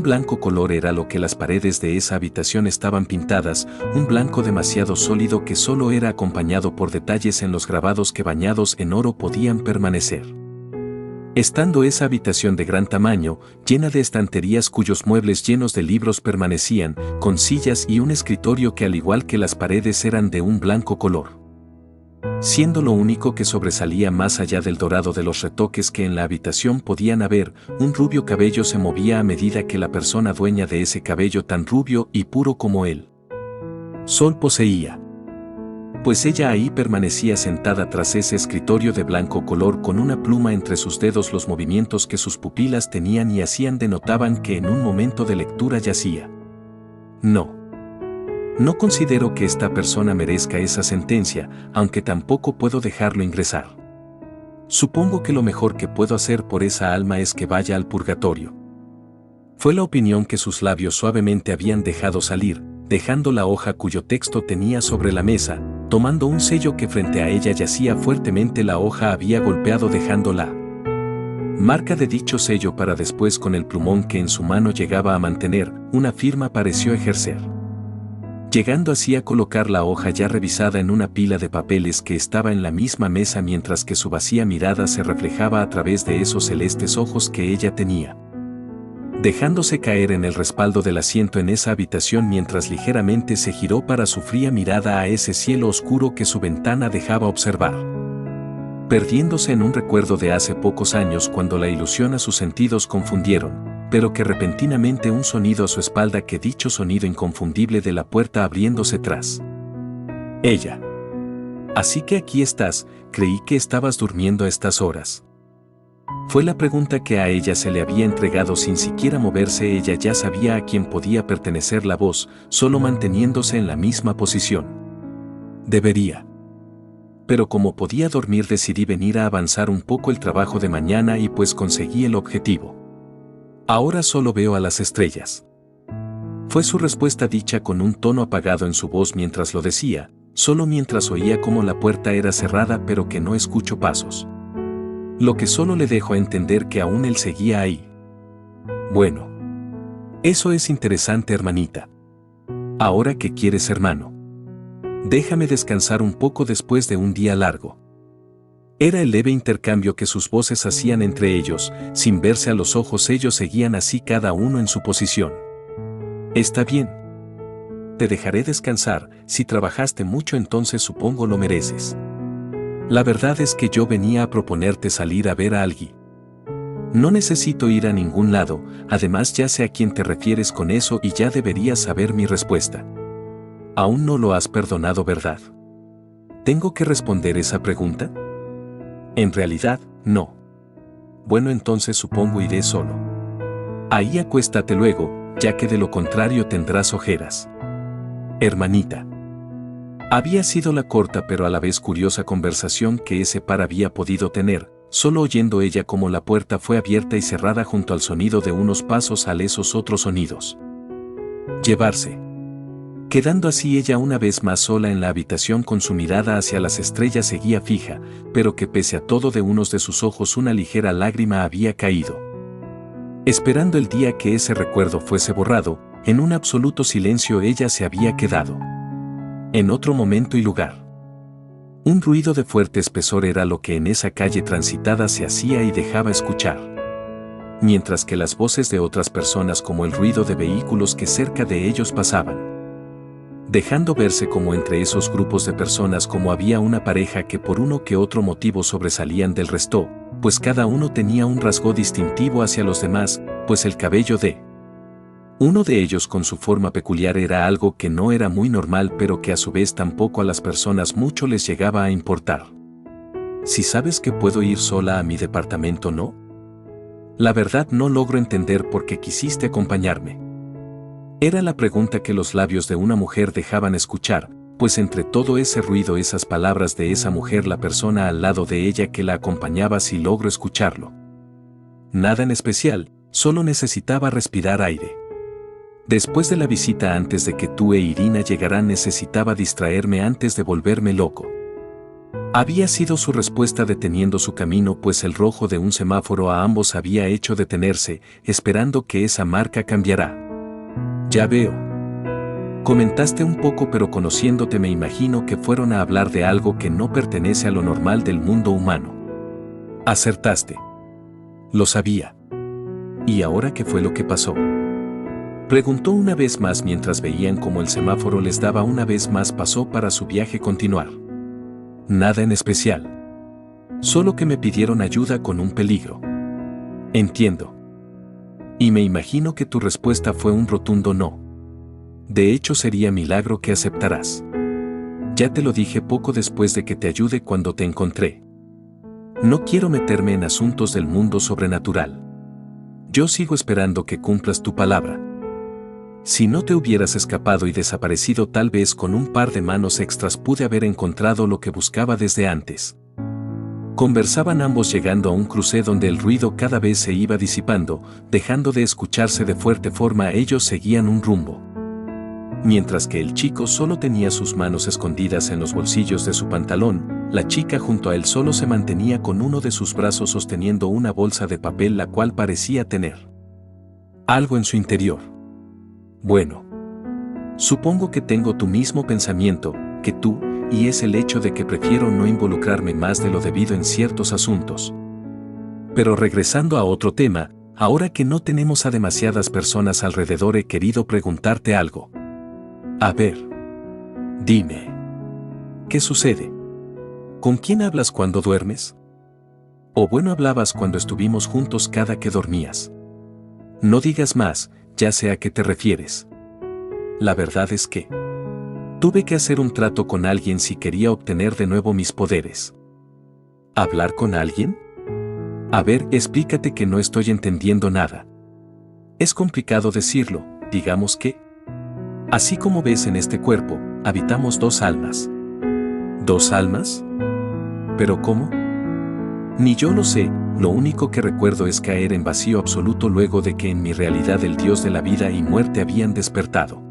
un blanco color era lo que las paredes de esa habitación estaban pintadas, un blanco demasiado sólido que solo era acompañado por detalles en los grabados que bañados en oro podían permanecer. Estando esa habitación de gran tamaño, llena de estanterías cuyos muebles llenos de libros permanecían, con sillas y un escritorio que al igual que las paredes eran de un blanco color. Siendo lo único que sobresalía más allá del dorado de los retoques que en la habitación podían haber, un rubio cabello se movía a medida que la persona dueña de ese cabello tan rubio y puro como él Sol poseía. Pues ella ahí permanecía sentada tras ese escritorio de blanco color con una pluma entre sus dedos. Los movimientos que sus pupilas tenían y hacían denotaban que en un momento de lectura yacía. No considero que esta persona merezca esa sentencia, aunque tampoco puedo dejarlo ingresar. Supongo que lo mejor que puedo hacer por esa alma es que vaya al purgatorio. Fue la opinión que sus labios suavemente habían dejado salir, dejando la hoja cuyo texto tenía sobre la mesa, tomando un sello que frente a ella yacía fuertemente. La hoja había golpeado dejando la marca de dicho sello para después, con el plumón que en su mano llegaba a mantener, una firma pareció ejercer. Llegando así a colocar la hoja ya revisada en una pila de papeles que estaba en la misma mesa, mientras que su vacía mirada se reflejaba a través de esos celestes ojos que ella tenía. Dejándose caer en el respaldo del asiento en esa habitación mientras ligeramente se giró para su fría mirada a ese cielo oscuro que su ventana dejaba observar. Perdiéndose en un recuerdo de hace pocos años cuando la ilusión a sus sentidos confundieron, pero que repentinamente un sonido a su espalda, que dicho sonido inconfundible de la puerta abriéndose tras ella. Así que aquí estás, creí que estabas durmiendo a estas horas. Fue la pregunta que a ella se le había entregado sin siquiera moverse. Ella ya sabía a quién podía pertenecer la voz, solo manteniéndose en la misma posición. Debería. Pero como podía dormir, decidí venir a avanzar un poco el trabajo de mañana y pues conseguí el objetivo. Ahora solo veo a las estrellas. Fue su respuesta, dicha con un tono apagado en su voz mientras lo decía, solo mientras oía cómo la puerta era cerrada, pero que no escuchó pasos. Lo que solo le dejó a entender que aún él seguía ahí. Bueno. Eso es interesante, hermanita. Ahora, ¿qué quieres, hermano? Déjame descansar un poco después de un día largo. Era el leve intercambio que sus voces hacían entre ellos, sin verse a los ojos. Ellos seguían así, cada uno en su posición. Está bien. Te dejaré descansar. Si trabajaste mucho, entonces supongo lo mereces. La verdad es que yo venía a proponerte salir a ver a alguien. No necesito ir a ningún lado, además ya sé a quién te refieres con eso y ya deberías saber mi respuesta. Aún no lo has perdonado, ¿verdad? ¿Tengo que responder esa pregunta? En realidad, no. Bueno, entonces supongo iré solo. Ahí acuéstate luego, ya que de lo contrario tendrás ojeras. Hermanita. Había sido la corta pero a la vez curiosa conversación que ese par había podido tener, solo oyendo ella cómo la puerta fue abierta y cerrada junto al sonido de unos pasos al esos otros sonidos. Llevarse. Quedando así ella una vez más sola en la habitación con su mirada hacia las estrellas seguía fija, pero que pese a todo de unos de sus ojos una ligera lágrima había caído. Esperando el día que ese recuerdo fuese borrado, en un absoluto silencio ella se había quedado. En otro momento y lugar. Un ruido de fuerte espesor era lo que en esa calle transitada se hacía y dejaba escuchar. Mientras que las voces de otras personas, como el ruido de vehículos que cerca de ellos pasaban. Dejando verse como entre esos grupos de personas como había una pareja que por uno que otro motivo sobresalían del resto, pues cada uno tenía un rasgo distintivo hacia los demás, pues el cabello de uno de ellos con su forma peculiar era algo que no era muy normal, pero que a su vez tampoco a las personas mucho les llegaba a importar. Si sabes que puedo ir sola a mi departamento, ¿no? La verdad no logro entender por qué quisiste acompañarme. Era la pregunta que los labios de una mujer dejaban escuchar, pues entre todo ese ruido, esas palabras de esa mujer, la persona al lado de ella que la acompañaba, sí logro escucharlo. Nada en especial, solo necesitaba respirar aire. Después de la visita, antes de que tú e Irina llegaran, necesitaba distraerme antes de volverme loco. Había sido su respuesta deteniendo su camino, pues el rojo de un semáforo a ambos había hecho detenerse, esperando que esa marca cambiara. Ya veo. Comentaste un poco, pero conociéndote me imagino que fueron a hablar de algo que no pertenece a lo normal del mundo humano. Acertaste. Lo sabía. ¿Y ahora qué fue lo que pasó? Preguntó una vez más mientras veían cómo el semáforo les daba una vez más paso para su viaje continuar. Nada en especial. Solo que me pidieron ayuda con un peligro. Entiendo. Y me imagino que tu respuesta fue un rotundo no. De hecho, sería milagro que aceptarás. Ya te lo dije poco después de que te ayude cuando te encontré. No quiero meterme en asuntos del mundo sobrenatural. Yo sigo esperando que cumplas tu palabra. Si no te hubieras escapado y desaparecido, tal vez con un par de manos extras pude haber encontrado lo que buscaba desde antes. Conversaban ambos llegando a un cruce donde el ruido cada vez se iba disipando, dejando de escucharse de fuerte forma. Ellos seguían un rumbo. Mientras que el chico solo tenía sus manos escondidas en los bolsillos de su pantalón, la chica junto a él solo se mantenía con uno de sus brazos sosteniendo una bolsa de papel, la cual parecía tener algo en su interior. Bueno, supongo que tengo tu mismo pensamiento que tú, y es el hecho de que prefiero no involucrarme más de lo debido en ciertos asuntos. Pero regresando a otro tema, ahora que no tenemos a demasiadas personas alrededor, he querido preguntarte algo. A ver. Dime. ¿Qué sucede? ¿Con quién hablas cuando duermes? O bueno, hablabas cuando estuvimos juntos cada que dormías. No digas más, ya sé a qué te refieres. La verdad es que tuve que hacer un trato con alguien si quería obtener de nuevo mis poderes. ¿Hablar con alguien? A ver, explícate, que no estoy entendiendo nada. Es complicado decirlo, digamos que así como ves en este cuerpo, habitamos dos almas. ¿Dos almas? ¿Pero cómo? Ni yo lo sé, lo único que recuerdo es caer en vacío absoluto luego de que en mi realidad el dios de la vida y muerte habían despertado.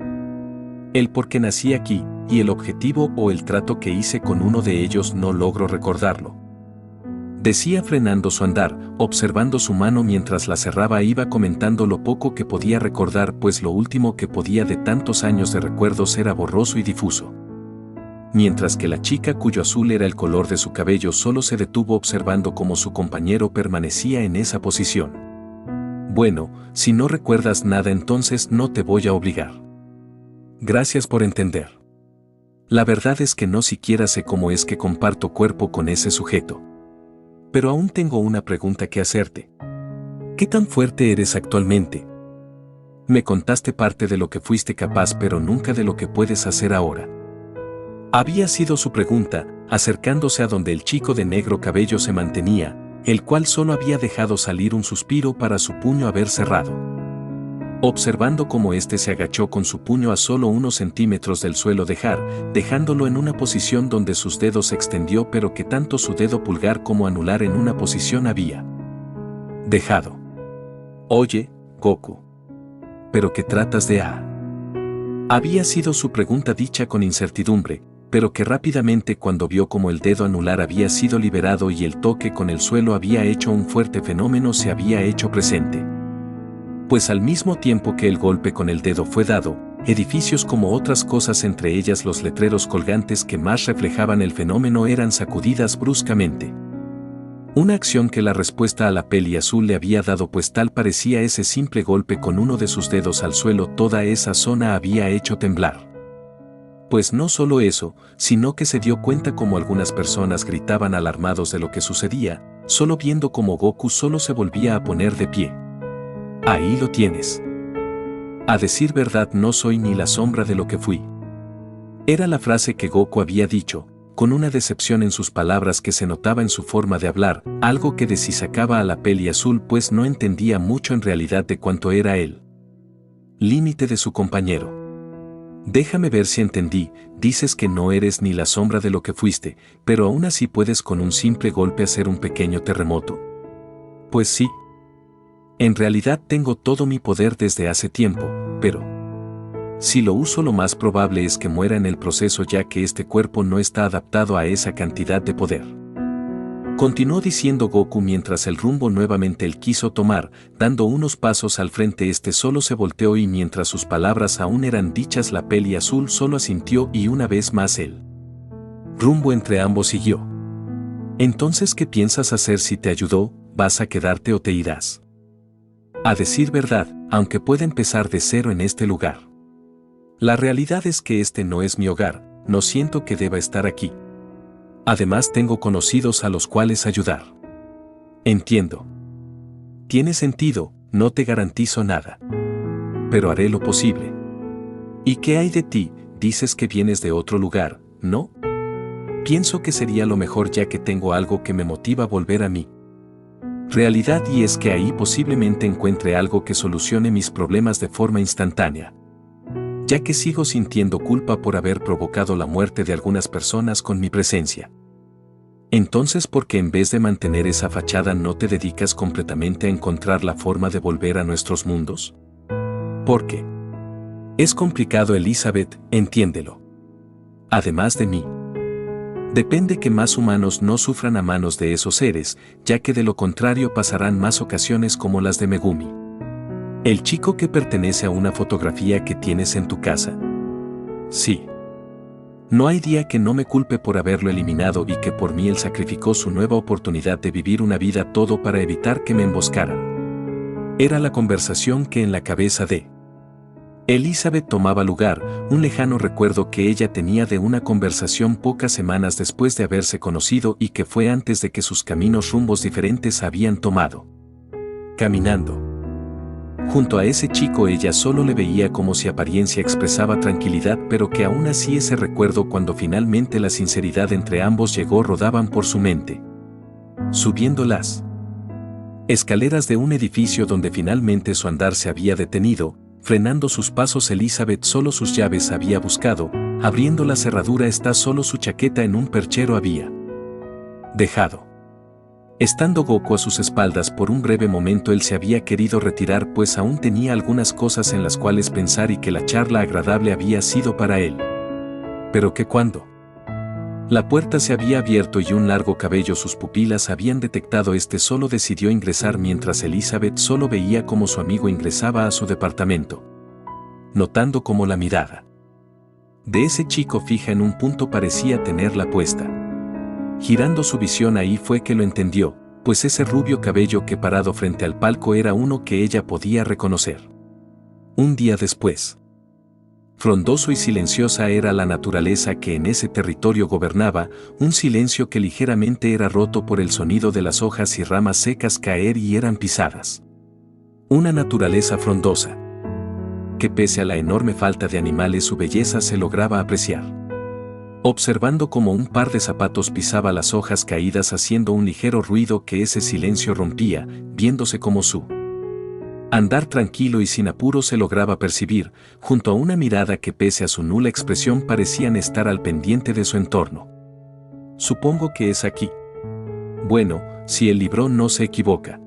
El por qué nací aquí, y el objetivo o el trato que hice con uno de ellos no logro recordarlo. Decía frenando su andar, observando su mano mientras la cerraba. Iba comentando lo poco que podía recordar, pues lo último que podía de tantos años de recuerdos era borroso y difuso. Mientras que la chica, cuyo azul era el color de su cabello, solo se detuvo observando cómo su compañero permanecía en esa posición. Bueno, si no recuerdas nada, entonces no te voy a obligar. Gracias por entender. La verdad es que no siquiera sé cómo es que comparto cuerpo con ese sujeto. Pero aún tengo una pregunta que hacerte. ¿Qué tan fuerte eres actualmente? Me contaste parte de lo que fuiste capaz, pero nunca de lo que puedes hacer ahora. Había sido su pregunta, acercándose a donde el chico de negro cabello se mantenía, el cual solo había dejado salir un suspiro para su puño haber cerrado. Observando cómo éste se agachó con su puño a solo unos centímetros del suelo, dejándolo en una posición donde sus dedos se extendió, pero que tanto su dedo pulgar como anular en una posición había dejado. Oye, Goku. ¿Pero qué tratas de Había sido su pregunta dicha con incertidumbre, pero que rápidamente, cuando vio cómo el dedo anular había sido liberado y el toque con el suelo había hecho un fuerte fenómeno se había hecho presente. Pues al mismo tiempo que el golpe con el dedo fue dado, edificios como otras cosas, entre ellas los letreros colgantes que más reflejaban el fenómeno, eran sacudidas bruscamente. Una acción que la respuesta a la peli azul le había dado, pues tal parecía ese simple golpe con uno de sus dedos al suelo, toda esa zona había hecho temblar. Pues no solo eso, sino que se dio cuenta como algunas personas gritaban alarmados de lo que sucedía, solo viendo cómo Goku solo se volvía a poner de pie. Ahí lo tienes. A decir verdad, no soy ni la sombra de lo que fui. Era la frase que Goku había dicho, con una decepción en sus palabras que se notaba en su forma de hablar, algo que sacaba a la peli azul, pues no entendía mucho en realidad de cuánto era el límite de su compañero. Déjame ver si entendí, dices que no eres ni la sombra de lo que fuiste, pero aún así puedes con un simple golpe hacer un pequeño terremoto. Pues sí. En realidad tengo todo mi poder desde hace tiempo, pero Si lo uso, lo más probable es que muera en el proceso, ya que este cuerpo no está adaptado a esa cantidad de poder. Continuó diciendo Goku mientras el rumbo nuevamente él quiso tomar, dando unos pasos al frente. Este solo se volteó y mientras sus palabras aún eran dichas, la peli azul solo asintió y una vez más el rumbo entre ambos siguió. Entonces, ¿qué piensas hacer? Si te ayudó, ¿vas a quedarte o te irás? A decir verdad, aunque pueda empezar de cero en este lugar. La realidad es que este no es mi hogar, no siento que deba estar aquí. Además, tengo conocidos a los cuales ayudar. Entiendo. Tiene sentido, no te garantizo nada. Pero haré lo posible. ¿Y qué hay de ti? Dices que vienes de otro lugar, ¿no? Pienso que sería lo mejor, ya que tengo algo que me motiva a volver a mi realidad, y es que ahí posiblemente encuentre algo que solucione mis problemas de forma instantánea. Ya que sigo sintiendo culpa por haber provocado la muerte de algunas personas con mi presencia. Entonces, ¿por qué en vez de mantener esa fachada no te dedicas completamente a encontrar la forma de volver a nuestros mundos? ¿Por qué? Es complicado, Elizabeth, entiéndelo. Además de mí. Depende que más humanos no sufran a manos de esos seres, ya que de lo contrario pasarán más ocasiones como las de Megumi. ¿El chico que pertenece a una fotografía que tienes en tu casa? Sí. No hay día que no me culpe por haberlo eliminado y que por mí él sacrificó su nueva oportunidad de vivir una vida, todo para evitar que me emboscaran. Era la conversación que en la cabeza de Elizabeth tomaba lugar, un lejano recuerdo que ella tenía de una conversación pocas semanas después de haberse conocido y que fue antes de que sus caminos rumbos diferentes habían tomado. Caminando junto a ese chico, ella solo le veía como si apariencia expresaba tranquilidad, pero que aún así ese recuerdo, cuando finalmente la sinceridad entre ambos llegó, rodaban por su mente. Subiendo las escaleras de un edificio donde finalmente su andar se había detenido, frenando sus pasos, Elizabeth solo sus llaves había buscado, abriendo la cerradura, está solo su chaqueta en un perchero había dejado. Estando Goku a sus espaldas por un breve momento, él se había querido retirar, pues aún tenía algunas cosas en las cuales pensar y que la charla agradable había sido para él. Pero que cuando la puerta se había abierto y un largo cabello sus pupilas habían detectado, solo decidió ingresar, mientras Elizabeth solo veía cómo su amigo ingresaba a su departamento. Notando cómo la mirada de ese chico fija en un punto parecía tenerla puesta. Girando su visión, ahí fue que lo entendió, pues ese rubio cabello que parado frente al palco era uno que ella podía reconocer. Un día después. Frondoso y silenciosa era la naturaleza que en ese territorio gobernaba, un silencio que ligeramente era roto por el sonido de las hojas y ramas secas caer y eran pisadas. Una naturaleza frondosa, que pese a la enorme falta de animales su belleza se lograba apreciar. Observando cómo un par de zapatos pisaba las hojas caídas haciendo un ligero ruido que ese silencio rompía, viéndose como su andar tranquilo y sin apuro se lograba percibir, junto a una mirada que pese a su nula expresión parecían estar al pendiente de su entorno. Supongo que es aquí. Bueno, si el libro no se equivoca.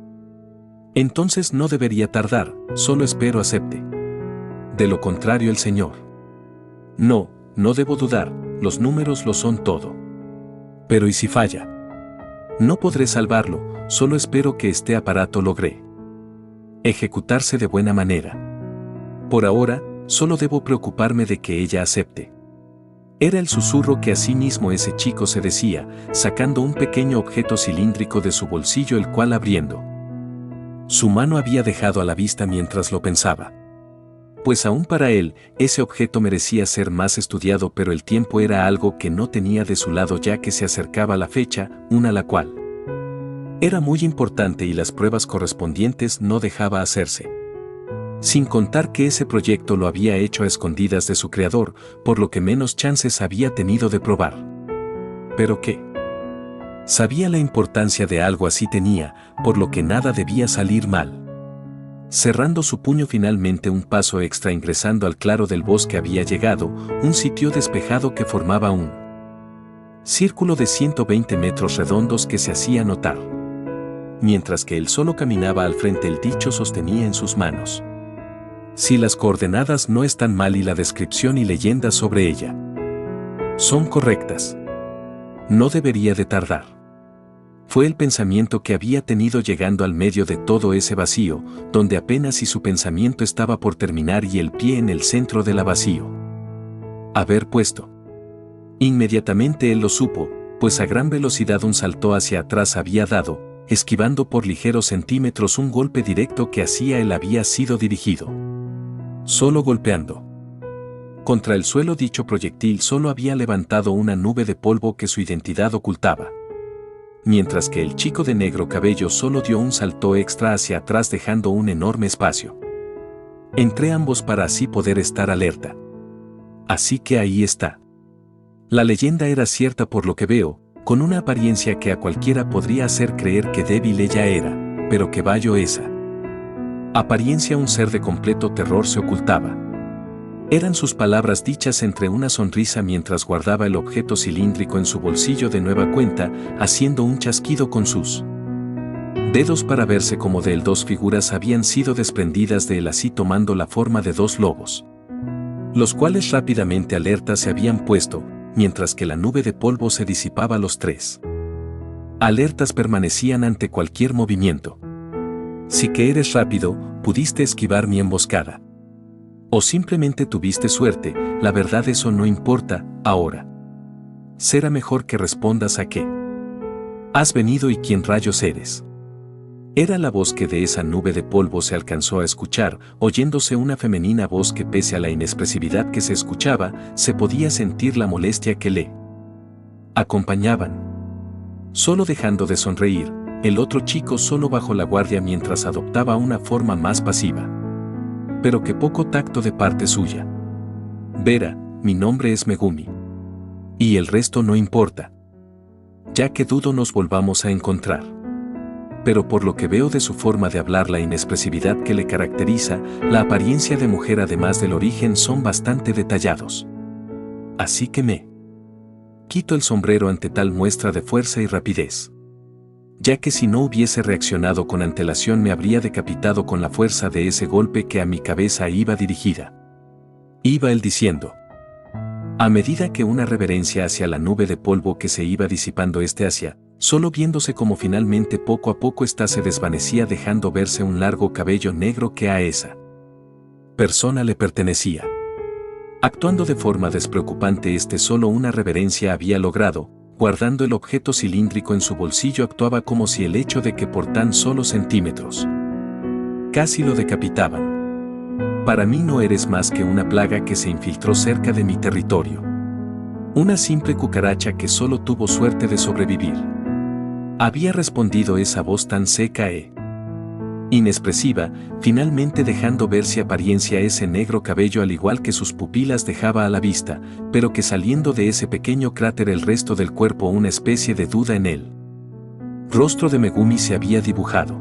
Entonces no debería tardar, solo espero acepte. De lo contrario, el señor. No debo dudar. Los números lo son todo. Pero ¿y si falla? No podré salvarlo, solo espero que este aparato logre ejecutarse de buena manera. Por ahora, solo debo preocuparme de que ella acepte. Era el susurro que a sí mismo ese chico se decía, sacando un pequeño objeto cilíndrico de su bolsillo, el cual abriendo su mano había dejado a la vista mientras lo pensaba. Pues aún para él, ese objeto merecía ser más estudiado, pero el tiempo era algo que no tenía de su lado, ya que se acercaba la fecha, la cual era muy importante y las pruebas correspondientes no dejaba hacerse. Sin contar que ese proyecto lo había hecho a escondidas de su creador, por lo que menos chances había tenido de probar. ¿Pero qué? Sabía la importancia de algo así tenía, por lo que nada debía salir mal. Cerrando su puño, finalmente un paso extra, ingresando al claro del bosque había llegado, un sitio despejado que formaba un círculo de 120 metros redondos que se hacía notar. Mientras que él solo caminaba al frente, el dicho sostenía en sus manos Si las coordenadas no están mal y la descripción y leyenda sobre ella son correctas, no debería de tardar. Fue el pensamiento que había tenido llegando al medio de todo ese vacío, donde apenas si su pensamiento estaba por terminar y el pie en el centro del vacío haber puesto. Inmediatamente él lo supo, pues a gran velocidad un salto hacia atrás había dado, esquivando por ligeros centímetros un golpe directo que hacia él había sido dirigido. Solo golpeando contra el suelo dicho proyectil solo había levantado una nube de polvo que su identidad ocultaba. Mientras que el chico de negro cabello solo dio un salto extra hacia atrás dejando un enorme espacio entre ambos para así poder estar alerta. Así que ahí está. La leyenda era cierta por lo que veo, con una apariencia que a cualquiera podría hacer creer que débil ella era, pero que vaya esa apariencia un ser de completo terror se ocultaba. Eran sus palabras dichas entre una sonrisa mientras guardaba el objeto cilíndrico en su bolsillo de nueva cuenta, haciendo un chasquido con sus dedos para verse como de él dos figuras habían sido desprendidas de él así tomando la forma de dos lobos, los cuales rápidamente alerta se habían puesto, mientras que la nube de polvo se disipaba los tres. Alertas permanecían ante cualquier movimiento. Si que eres rápido, pudiste esquivar mi emboscada. O simplemente tuviste suerte, la verdad eso no importa, ahora. Será mejor que respondas a qué has venido y quién rayos eres. Era la voz que de esa nube de polvo se alcanzó a escuchar, oyéndose una femenina voz que pese a la inexpresividad que se escuchaba, se podía sentir la molestia que le acompañaban. Solo dejando de sonreír, el otro chico solo bajó la guardia mientras adoptaba una forma más pasiva. Pero que poco tacto de parte suya. Vera, mi nombre es Megumi. Y el resto no importa. Ya que dudo nos volvamos a encontrar. Pero por lo que veo de su forma de hablar, la inexpresividad que le caracteriza, la apariencia de mujer además del origen son bastante detallados. Así que me quito el sombrero ante tal muestra de fuerza y rapidez. Ya que si no hubiese reaccionado con antelación me habría decapitado con la fuerza de ese golpe que a mi cabeza iba dirigida. Iba él diciendo. A medida que una reverencia hacia la nube de polvo que se iba disipando hacia, solo viéndose como finalmente poco a poco se desvanecía dejando verse un largo cabello negro que a esa persona le pertenecía. Actuando de forma despreocupante solo una reverencia había logrado, guardando el objeto cilíndrico en su bolsillo actuaba como si el hecho de que por tan solo centímetros casi lo decapitaban. Para mí no eres más que una plaga que se infiltró cerca de mi territorio. Una simple cucaracha que solo tuvo suerte de sobrevivir. Había respondido esa voz tan seca e inexpresiva, finalmente dejando verse apariencia ese negro cabello al igual que sus pupilas dejaba a la vista, pero que saliendo de ese pequeño cráter el resto del cuerpo una especie de duda en él. Rostro de Megumi se había dibujado.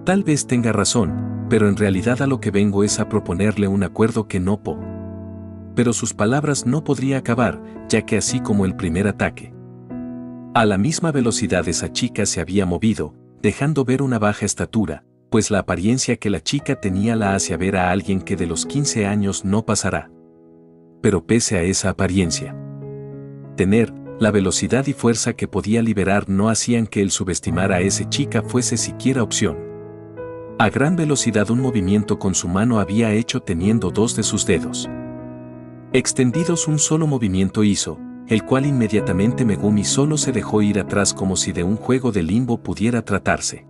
Tal vez tenga razón, pero en realidad a lo que vengo es a proponerle un acuerdo que no Pero sus palabras no podría acabar, ya que así como el primer ataque. A la misma velocidad esa chica se había movido, dejando ver una baja estatura, pues la apariencia que la chica tenía la hacía ver a alguien que de los 15 años no pasará. Pero pese a esa apariencia, tener la velocidad y fuerza que podía liberar no hacían que el subestimar a esa chica fuese siquiera opción. A gran velocidad un movimiento con su mano había hecho teniendo dos de sus dedos extendidos un solo movimiento hizo, el cual inmediatamente Megumi solo se dejó ir atrás como si de un juego de limbo pudiera tratarse.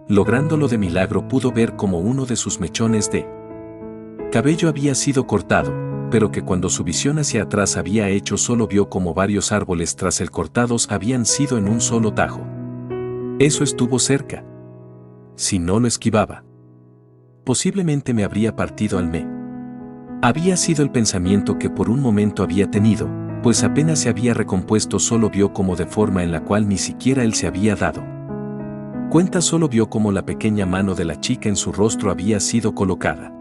Lográndolo de milagro pudo ver como uno de sus mechones de cabello había sido cortado, pero que cuando su visión hacia atrás había hecho solo vio como varios árboles tras el cortados habían sido en un solo tajo. Eso estuvo cerca. Si no lo esquivaba, posiblemente me habría partido al Había sido el pensamiento que por un momento había tenido, pues apenas se había recompuesto solo vio como de forma en la cual ni siquiera él se había dado cuenta solo vio como la pequeña mano de la chica en su rostro había sido colocada,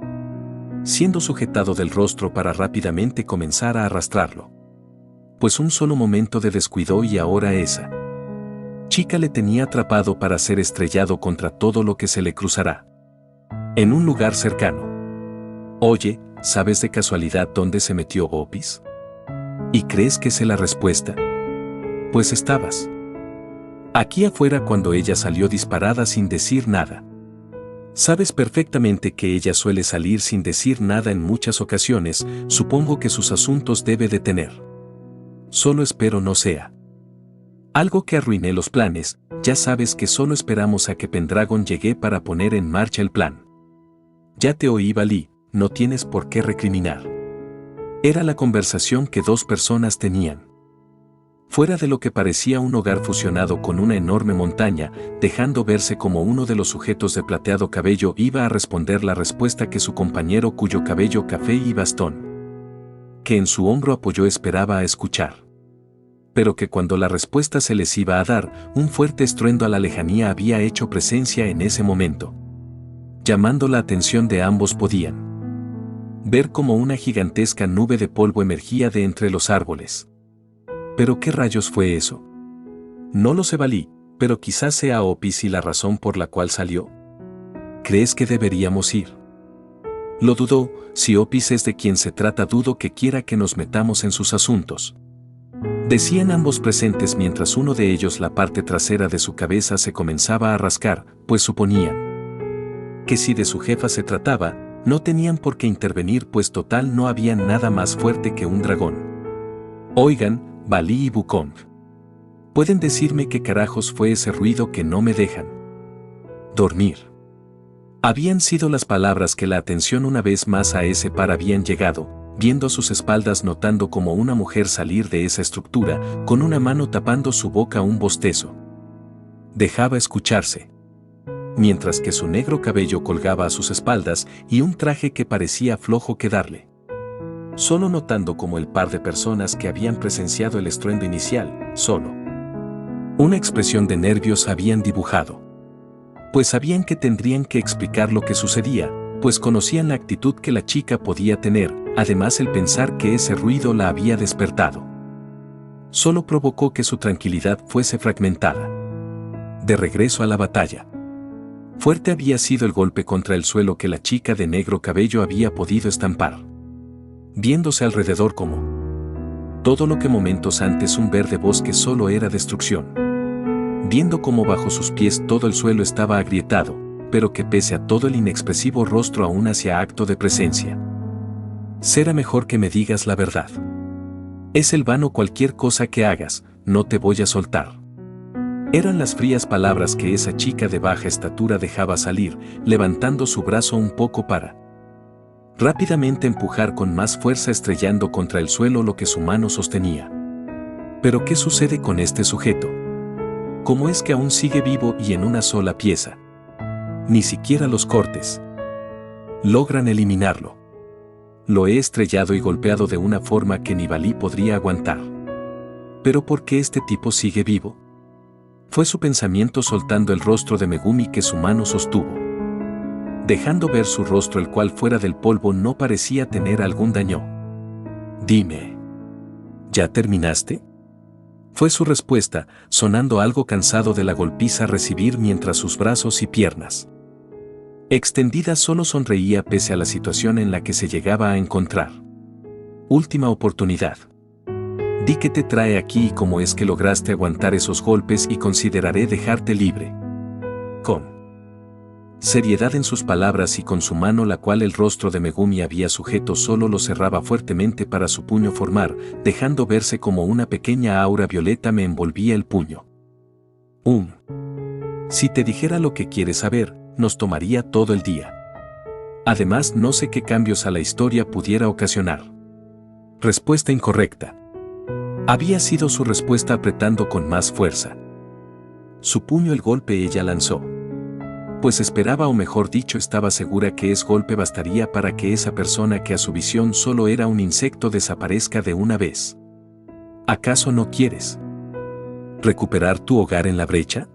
siendo sujetado del rostro para rápidamente comenzar a arrastrarlo. Pues un solo momento de descuido y ahora esa chica le tenía atrapado para ser estrellado contra todo lo que se le cruzará. En un lugar cercano. Oye, ¿sabes de casualidad dónde se metió Opis? ¿Y crees que sé la respuesta? Pues estabas aquí afuera cuando ella salió disparada sin decir nada. Sabes perfectamente que ella suele salir sin decir nada en muchas ocasiones, supongo que sus asuntos debe de tener. Solo espero no sea algo que arruine los planes, ya sabes que solo esperamos a que Pendragon llegue para poner en marcha el plan. Ya te oí, Valí, no tienes por qué recriminar. Era la conversación que dos personas tenían. Fuera de lo que parecía un hogar fusionado con una enorme montaña, dejando verse como uno de los sujetos de plateado cabello iba a responder la respuesta que su compañero cuyo cabello café y bastón, que en su hombro apoyó, esperaba a escuchar. Pero que cuando la respuesta se les iba a dar, un fuerte estruendo a la lejanía había hecho presencia en ese momento. Llamando la atención de ambos podían ver como una gigantesca nube de polvo emergía de entre los árboles. ¿Pero qué rayos fue eso? No lo sé, Valí, pero quizás sea Opis y la razón por la cual salió. ¿Crees que deberíamos ir? Lo dudó, si Opis es de quien se trata dudo que quiera que nos metamos en sus asuntos. Decían ambos presentes mientras uno de ellos la parte trasera de su cabeza se comenzaba a rascar, pues suponían que si de su jefa se trataba, no tenían por qué intervenir pues total no había nada más fuerte que un dragón. Oigan, Valí y Wukong, ¿pueden decirme qué carajos fue ese ruido que no me dejan dormir? Habían sido las palabras que la atención una vez más a ese par habían llegado, viendo a sus espaldas notando como una mujer salir de esa estructura, con una mano tapando su boca un bostezo. Dejaba escucharse, mientras que su negro cabello colgaba a sus espaldas y un traje que parecía flojo quedarle. Solo notando como el par de personas que habían presenciado el estruendo inicial, solo una expresión de nervios habían dibujado. Pues sabían que tendrían que explicar lo que sucedía, pues conocían la actitud que la chica podía tener, además el pensar que ese ruido la había despertado solo provocó que su tranquilidad fuese fragmentada. De regreso a la batalla. Fuerte había sido el golpe contra el suelo que la chica de negro cabello había podido estampar. Viéndose alrededor como todo lo que momentos antes un verde bosque solo era destrucción. Viendo cómo bajo sus pies todo el suelo estaba agrietado, pero que pese a todo el inexpresivo rostro aún hacía acto de presencia. Será mejor que me digas la verdad. Es el vano cualquier cosa que hagas, no te voy a soltar. Eran las frías palabras que esa chica de baja estatura dejaba salir, levantando su brazo un poco para rápidamente empujar con más fuerza estrellando contra el suelo lo que su mano sostenía. ¿Pero qué sucede con este sujeto? ¿Cómo es que aún sigue vivo y en una sola pieza? Ni siquiera los cortes logran eliminarlo. Lo he estrellado y golpeado de una forma que ni Valí podría aguantar. ¿Pero por qué este tipo sigue vivo? Fue su pensamiento soltando el rostro de Megumi que su mano sostuvo, dejando ver su rostro el cual fuera del polvo no parecía tener algún daño. Dime, ¿ya terminaste? Fue su respuesta, sonando algo cansado de la golpiza a recibir mientras sus brazos y piernas extendida solo sonreía pese a la situación en la que se llegaba a encontrar. Última oportunidad. Di qué te trae aquí y cómo es que lograste aguantar esos golpes y consideraré dejarte libre. Con seriedad en sus palabras y con su mano la cual el rostro de Megumi había sujeto solo lo cerraba fuertemente para su puño formar, dejando verse como una pequeña aura violeta me envolvía el puño. Si te dijera lo que quieres saber, nos tomaría todo el día. Además, no sé qué cambios a la historia pudiera ocasionar. Respuesta incorrecta. Había sido su respuesta apretando con más fuerza su puño el golpe ella lanzó. Pues esperaba o mejor dicho estaba segura que ese golpe bastaría para que esa persona que a su visión solo era un insecto desaparezca de una vez. ¿Acaso no quieres recuperar tu hogar en la brecha?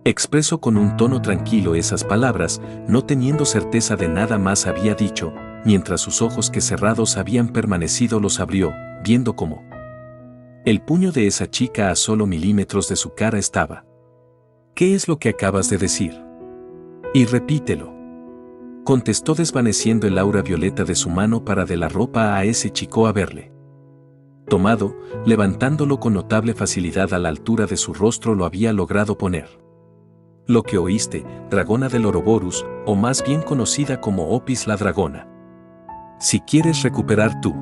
Expresó con un tono tranquilo esas palabras, no teniendo certeza de nada más había dicho, mientras sus ojos que cerrados habían permanecido los abrió, viendo cómo el puño de esa chica a solo milímetros de su cara estaba. ¿Qué es lo que acabas de decir? Y repítelo. Contestó desvaneciendo el aura violeta de su mano para de la ropa a ese chico a verle. Tomado, levantándolo con notable facilidad a la altura de su rostro lo había logrado poner. Lo que oíste, dragona del Ouroboros, o más bien conocida como Opis la dragona. Si quieres recuperar tu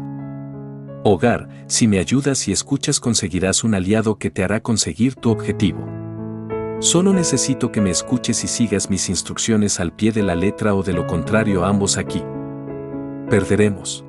hogar, si me ayudas y escuchas conseguirás un aliado que te hará conseguir tu objetivo. Solo necesito que me escuches y sigas mis instrucciones al pie de la letra o de lo contrario ambos aquí perderemos.